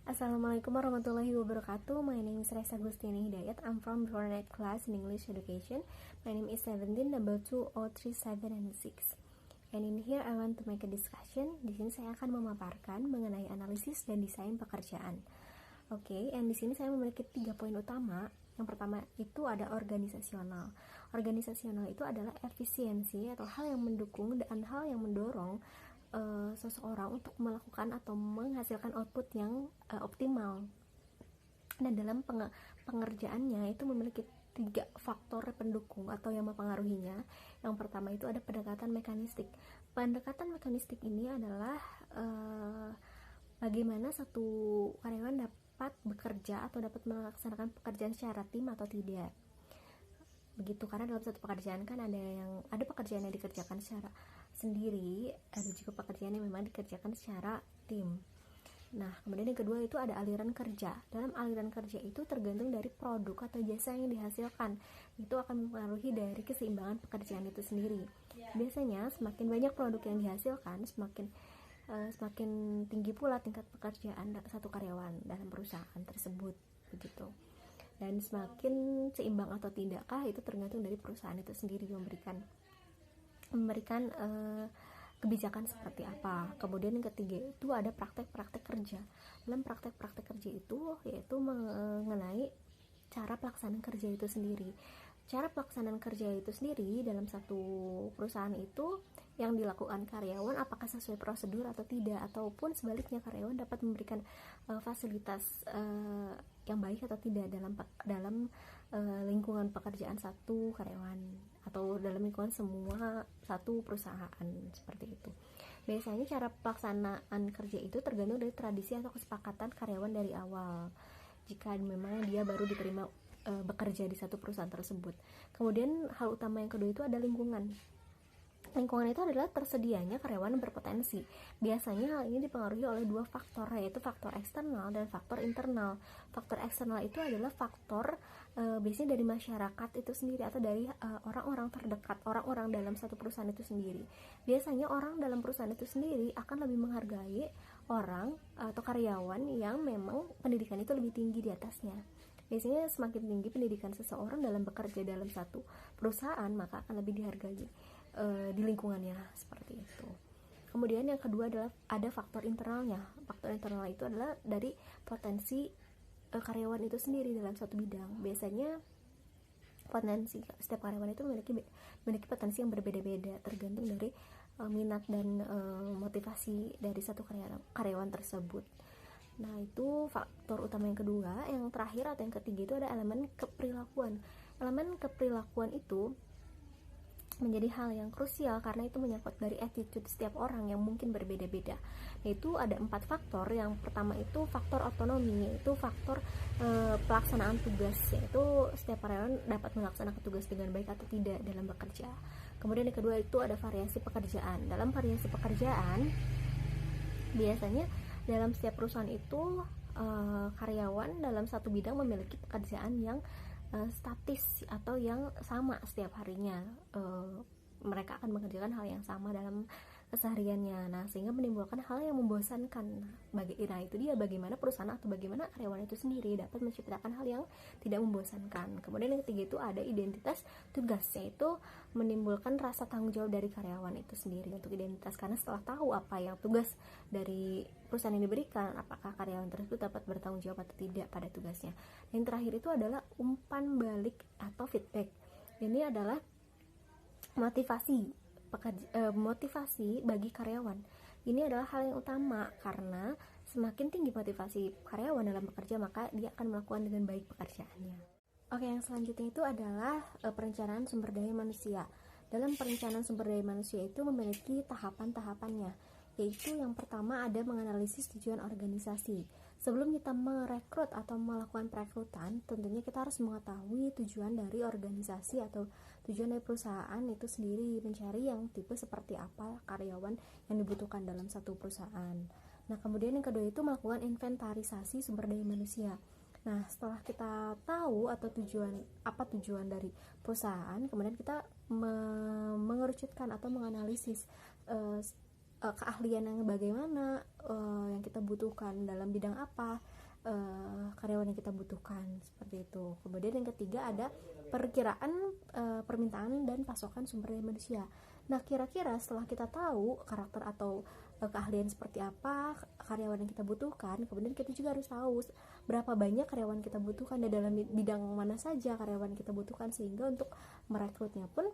Assalamualaikum warahmatullahi wabarakatuh. My name is Reza Gustini Hidayat. I'm from Burnett class in English education. My name is 17 number 2037 and 6. And in here I want to make a discussion. Di sini saya akan memaparkan mengenai analisis dan desain pekerjaan. Oke, and di sini saya memiliki 3 poin utama. Yang pertama itu ada organisasional. Organisasional itu adalah efisiensi atau hal yang mendukung dan hal yang mendorong seseorang untuk melakukan atau menghasilkan output yang optimal. Dan dalam pengerjaannya itu memiliki 3 faktor pendukung atau yang mempengaruhinya. Yang pertama itu ada pendekatan mekanistik. Pendekatan mekanistik ini adalah bagaimana satu karyawan dapat bekerja atau dapat melaksanakan pekerjaan secara tim atau tidak. Begitu, karena dalam satu pekerjaan kan ada pekerjaan yang dikerjakan secara sendiri, ada juga pekerjaan yang memang dikerjakan secara tim. Nah, kemudian yang kedua itu ada aliran kerja. Dalam aliran kerja itu tergantung dari produk atau jasa yang dihasilkan. Itu akan mempengaruhi dari keseimbangan pekerjaan itu sendiri. Biasanya semakin banyak produk yang dihasilkan, semakin tinggi pula tingkat pekerjaan satu karyawan dalam perusahaan tersebut, begitu. Dan semakin seimbang atau tidakkah itu tergantung dari perusahaan itu sendiri memberikan kebijakan seperti apa. Kemudian yang ketiga itu ada praktek-praktek kerja. Dalam praktek-praktek kerja itu yaitu mengenai cara pelaksanaan kerja itu sendiri. Cara pelaksanaan kerja itu sendiri dalam satu perusahaan itu yang dilakukan karyawan apakah sesuai prosedur atau tidak, ataupun sebaliknya karyawan dapat memberikan fasilitas yang baik atau tidak dalam lingkungan pekerjaan satu karyawan atau dalam lingkungan semua satu perusahaan, seperti itu. Biasanya cara pelaksanaan kerja itu tergantung dari tradisi atau kesepakatan karyawan dari awal, jika memang dia baru diterima bekerja di satu perusahaan tersebut. Kemudian hal utama yang kedua itu ada lingkungan. Lingkungan itu adalah tersedianya karyawan berpotensi. Biasanya hal ini dipengaruhi oleh 2 faktor, yaitu faktor eksternal dan faktor internal. Faktor eksternal itu adalah faktor biasanya dari masyarakat itu sendiri atau dari orang-orang terdekat, orang-orang dalam satu perusahaan itu sendiri. Biasanya orang dalam perusahaan itu sendiri akan lebih menghargai orang atau karyawan yang memang pendidikan itu lebih tinggi di atasnya. Biasanya semakin tinggi pendidikan seseorang dalam bekerja dalam satu perusahaan, maka akan lebih dihargai di lingkungannya, seperti itu. Kemudian yang kedua adalah ada faktor internalnya. Faktor internal itu adalah dari potensi karyawan itu sendiri dalam satu bidang. Biasanya potensi setiap karyawan itu memiliki potensi yang berbeda-beda, tergantung dari minat dan motivasi dari satu karyawan tersebut. Nah, itu faktor utama yang kedua. Yang terakhir atau yang ketiga itu ada elemen keperilakuan. Elemen keperilakuan itu menjadi hal yang krusial karena itu menyangkut dari attitude setiap orang yang mungkin berbeda-beda. Yaitu ada 4 faktor. Yang pertama itu faktor otonomi, yaitu faktor pelaksanaan tugas, yaitu setiap karyawan dapat melaksanakan tugas dengan baik atau tidak dalam bekerja. Kemudian yang kedua itu ada variasi pekerjaan. Dalam variasi pekerjaan biasanya dalam setiap perusahaan itu karyawan dalam satu bidang memiliki pekerjaan yang statis atau yang sama setiap harinya. Mereka akan mengerjakan hal yang sama dalam kesehariannya. Nah, sehingga menimbulkan hal yang membosankan. Nah, itu dia bagaimana perusahaan atau bagaimana karyawan itu sendiri dapat menciptakan hal yang tidak membosankan. Kemudian yang ketiga itu ada identitas tugas, yaitu menimbulkan rasa tanggung jawab dari karyawan itu sendiri untuk identitas, karena setelah tahu apa yang tugas dari perusahaan yang diberikan, apakah karyawan tersebut dapat bertanggung jawab atau tidak pada tugasnya. Dan yang terakhir itu adalah umpan balik atau feedback. Ini adalah motivasi bagi karyawan. Ini adalah hal yang utama karena semakin tinggi motivasi karyawan dalam bekerja, maka dia akan melakukan dengan baik pekerjaannya. Oke, yang selanjutnya itu adalah perencanaan sumber daya manusia. Dalam perencanaan sumber daya manusia itu memiliki tahapan-tahapannya, yaitu yang pertama ada menganalisis tujuan organisasi. Sebelum kita merekrut atau melakukan perekrutan, tentunya kita harus mengetahui tujuan dari organisasi atau tujuan dari perusahaan itu sendiri, mencari yang tipe seperti apa karyawan yang dibutuhkan dalam satu perusahaan. Nah, kemudian yang kedua itu melakukan inventarisasi sumber daya manusia. Nah, setelah kita tahu atau tujuan dari perusahaan, kemudian kita mengerucutkan atau menganalisis keahlian yang bagaimana, yang kita butuhkan dalam bidang apa, karyawan yang kita butuhkan, seperti itu. Kemudian yang ketiga ada perkiraan permintaan dan pasokan sumber daya manusia. Nah, kira-kira setelah kita tahu karakter atau keahlian seperti apa karyawan yang kita butuhkan, kemudian kita juga harus tahu berapa banyak karyawan kita butuhkan dan dalam bidang mana saja karyawan kita butuhkan, sehingga untuk merekrutnya pun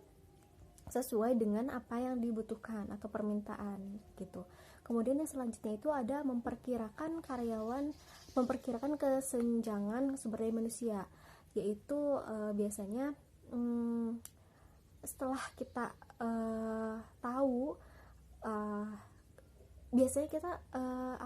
sesuai dengan apa yang dibutuhkan atau permintaan gitu. Kemudian yang selanjutnya itu ada memperkirakan kesenjangan sumber daya manusia, yaitu biasanya setelah kita tahu, biasanya kita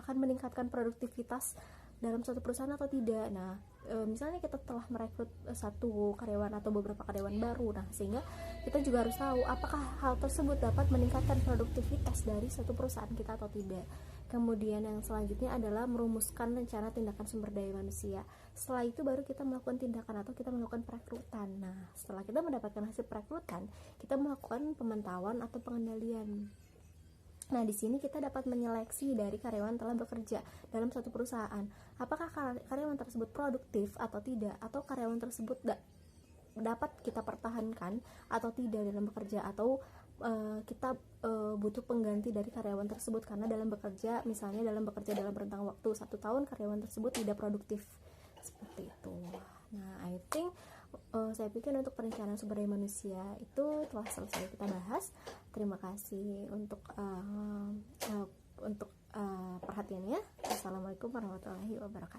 akan meningkatkan produktivitas dalam suatu perusahaan atau tidak. Nah, misalnya kita telah merekrut satu karyawan atau beberapa karyawan baru, nah sehingga kita juga harus tahu apakah hal tersebut dapat meningkatkan produktivitas dari suatu perusahaan kita atau tidak. Kemudian yang selanjutnya adalah merumuskan rencana tindakan sumber daya manusia. Setelah itu baru kita melakukan tindakan atau kita melakukan perekrutan. Nah, setelah kita mendapatkan hasil perekrutan, kita melakukan pemantauan atau pengendalian. Nah, di sini kita dapat menyeleksi dari karyawan telah bekerja dalam suatu perusahaan. Apakah karyawan tersebut produktif atau tidak, atau karyawan tersebut dapat kita pertahankan atau tidak dalam bekerja, atau kita butuh pengganti dari karyawan tersebut karena dalam bekerja dalam rentang waktu 1 tahun karyawan tersebut tidak produktif, seperti itu. Nah, I think saya pikir untuk perencanaan sumber daya manusia itu telah selesai kita bahas. Terima kasih untuk perhatiannya. Assalamualaikum warahmatullahi wabarakatuh.